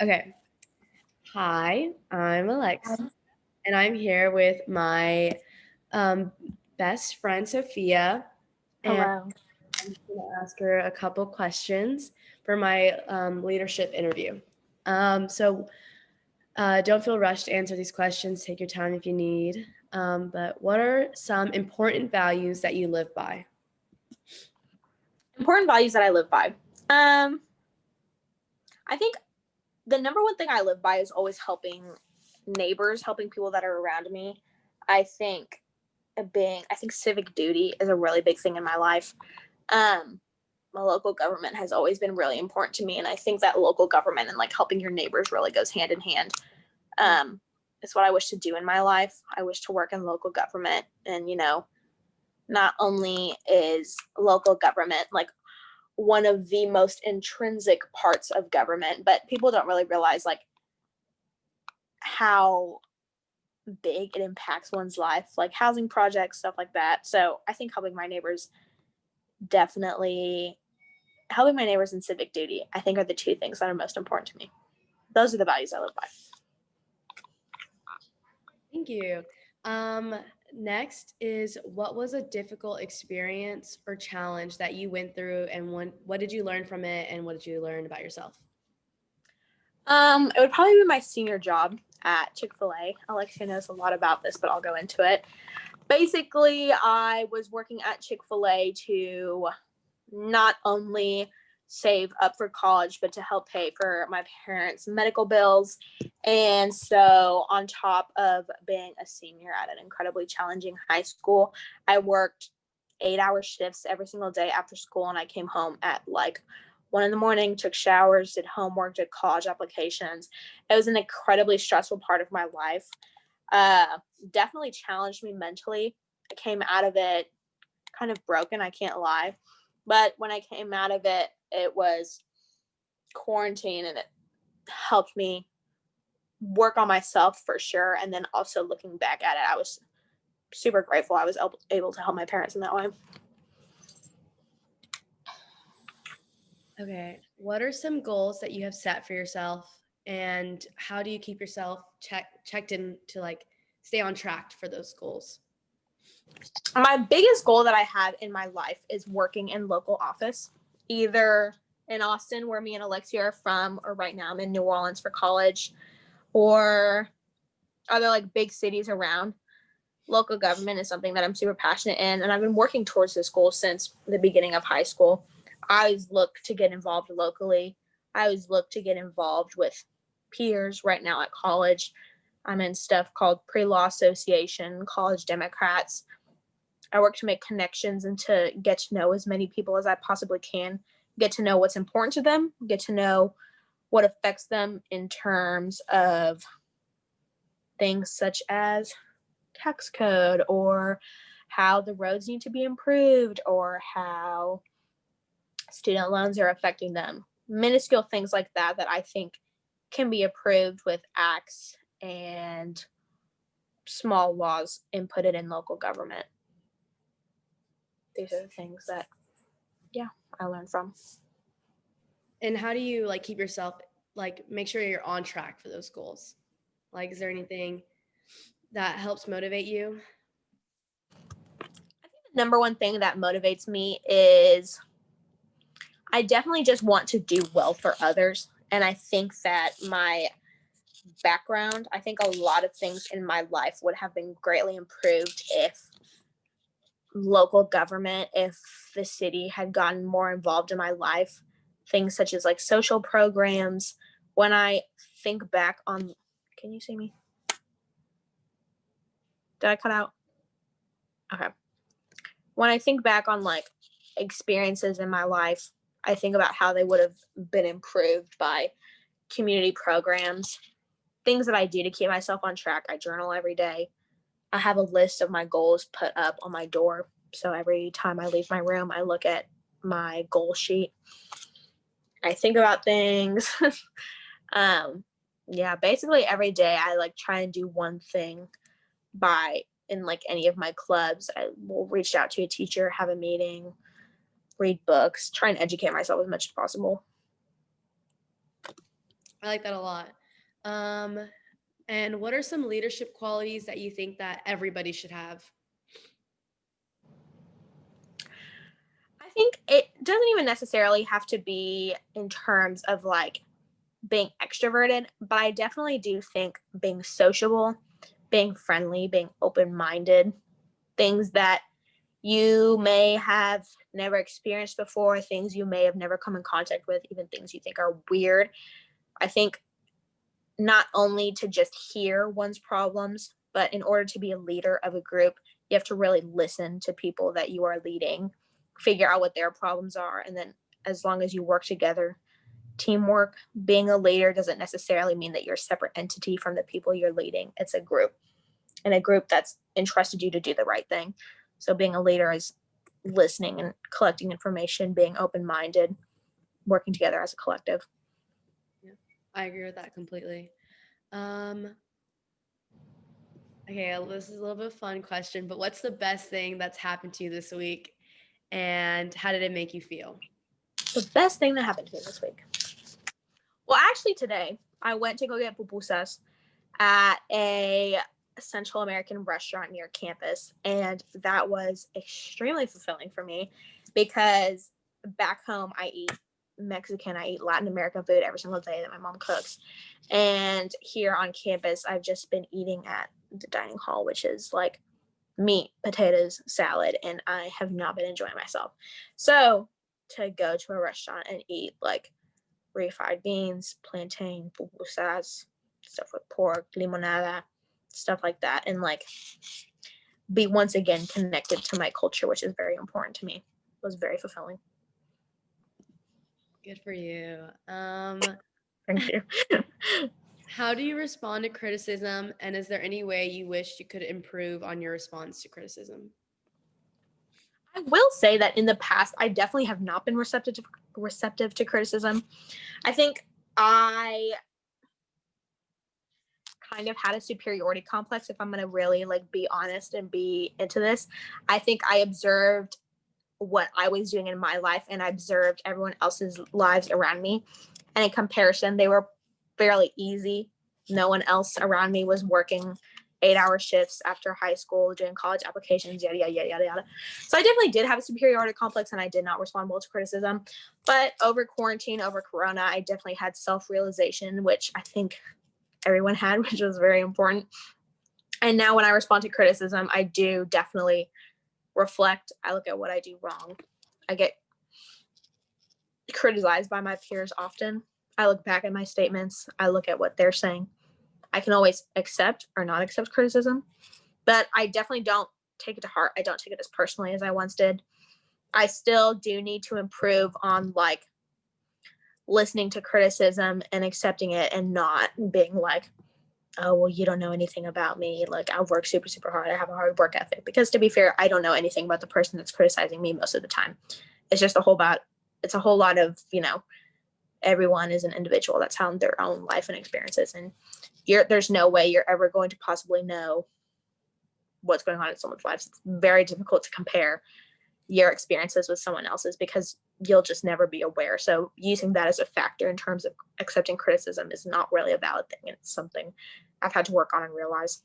Okay. Hi, I'm Alex, and I'm here with my um, best friend, Sophia, and Hello. I'm just going to ask her a couple questions for my leadership interview. Don't feel rushed to answer these questions. Take your time if you need. But what are some important values that you live by? Important values that I live by. Um, I think the number one thing I live by is always helping neighbors, helping people that are around me. I think I think civic duty is a really big thing in my life. Um, my local government has always been really important to me, and I think that local government and like helping your neighbors really goes hand in hand. Um, it's what I wish to do in my life. I wish to work in local government, and not only is local government like one of the most intrinsic parts of government, but people don't really realize like how big it impacts one's life, like housing projects, stuff like that. So I think definitely helping my neighbors and civic duty, I think are the two things that are most important to me. Those are the values I live by. Thank you. Um, Next is what was a difficult experience or challenge that you went through, and what did you learn from it, and what did you learn about yourself? It would probably be my senior job at Chick-fil-A. Alexia knows a lot about this, but I'll go into it. Basically, I was working at Chick-fil-A to not only save up for college, but to help pay for my parents' medical bills. And so, on top of being a senior at an incredibly challenging high school, I worked 8-hour shifts every single day after school. And I came home at like 1 in the morning, took showers, did homework, did college applications. It was an incredibly stressful part of my life. Uh, Definitely challenged me mentally. I came out of it kind of broken, I can't lie. But when I came out of it, it was quarantine and it helped me work on myself for sure. And then also looking back at it, I was super grateful I was able to help my parents in that way. Okay. What are some goals that you have set for yourself, and how do you keep yourself checked in to like stay on track for those goals? My biggest goal that I have in my life is working in local office, either in Austin, where me and Alexia are from, or right now I'm in New Orleans for college, or other like big cities around. Local government is something that I'm super passionate in, and I've been working towards this goal since the beginning of high school. I always look to get involved locally. I always look to get involved with peers. Right now at college, I'm in stuff called Pre-Law Association, College Democrats. I work to make connections and to get to know as many people as I possibly can, get to know what's important to them, get to know what affects them in terms of things such as tax code or how the roads need to be improved or how student loans are affecting them. Minuscule things like that that I think can be approved with acts and small laws inputted in local government. These are the things that, yeah, I learned from. And how do you like keep yourself like make sure you're on track for those goals? Like, is there anything that helps motivate you? I think the number one thing that motivates me is I definitely just want to do well for others. And I think that my background, I think a lot of things in my life would have been greatly improved if local government, if the city had gotten more involved in my life. Things such as like social programs. When I think back on, can you see me? Did I cut out? Okay. When I think back on like experiences in my life, I think about how they would have been improved by community programs, things that I do to keep myself on track. I journal every day. I have a list of my goals put up on my door. So every time I leave my room, I look at my goal sheet. I think about things. um, yeah, basically every day I like try and do one thing by in like any of my clubs. I will reach out to a teacher, have a meeting, read books, try and educate myself as much as possible. I like that a lot. Um, and what are some leadership qualities that you think that everybody should have? I think it doesn't even necessarily have to be in terms of like being extroverted, but I definitely do think being sociable, being friendly, being open minded, things that you may have never experienced before, things you may have never come in contact with, even things you think are weird. I think not only to just hear one's problems, but in order to be a leader of a group, you have to really listen to people that you are leading, figure out what their problems are, and then as long as you work together, teamwork, being a leader doesn't necessarily mean that you're a separate entity from the people you're leading. It's a group, and a group that's entrusted you to do the right thing. So being a leader is listening and collecting information, being open-minded, working together as a collective. Yeah, I agree with that completely. Um, okay, this is a little bit of a fun question, but what's the best thing that's happened to you this week, and how did it make you feel? The best thing that happened to me this week. Well, actually, today I went to go get pupusas at a Central American restaurant near campus, and that was extremely fulfilling for me because back home I eat Mexican, I eat Latin American food every single day that my mom cooks. And here on campus, I've just been eating at the dining hall, which is like meat, potatoes, salad, and I have not been enjoying myself. So to go to a restaurant and eat like refried beans, plantain, pupusas, stuff with pork, limonada, stuff like that, and like be once again connected to my culture, which is very important to me. It was very fulfilling. Good for you. Thank you. How do you respond to criticism, and is there any way you wish you could improve on your response to criticism? I will say that in the past, I definitely have not been receptive to criticism. I think I kind of had a superiority complex, if I'm going to really like be honest and be into this. I think I observed what I was doing in my life and I observed everyone else's lives around me, and in comparison they were fairly easy. No one else around me was working 8-hour shifts after high school, doing college applications, yada yada yada yada yada. So I definitely did have a superiority complex and I did not respond well to criticism. But over quarantine, over corona, I definitely had self-realization, which I think everyone had, which was very important. And now when I respond to criticism, I do definitely reflect. I look at what I do wrong. I get criticized by my peers often. I look back at my statements. I look at what they're saying. I can always accept or not accept criticism, but I definitely don't take it to heart. I don't take it as personally as I once did. I still do need to improve on like listening to criticism and accepting it and not being like, oh, well, you don't know anything about me. Like, I work super, super hard. I have a hard work ethic. Because to be fair, I don't know anything about the person that's criticizing me most of the time. It's just it's a whole lot of, everyone is an individual that's had their own life and experiences. And there's no way you're ever going to possibly know what's going on in someone's lives. It's very difficult to compare your experiences with someone else's because you'll just never be aware. So using that as a factor in terms of accepting criticism is not really a valid thing. It's something I've had to work on and realize.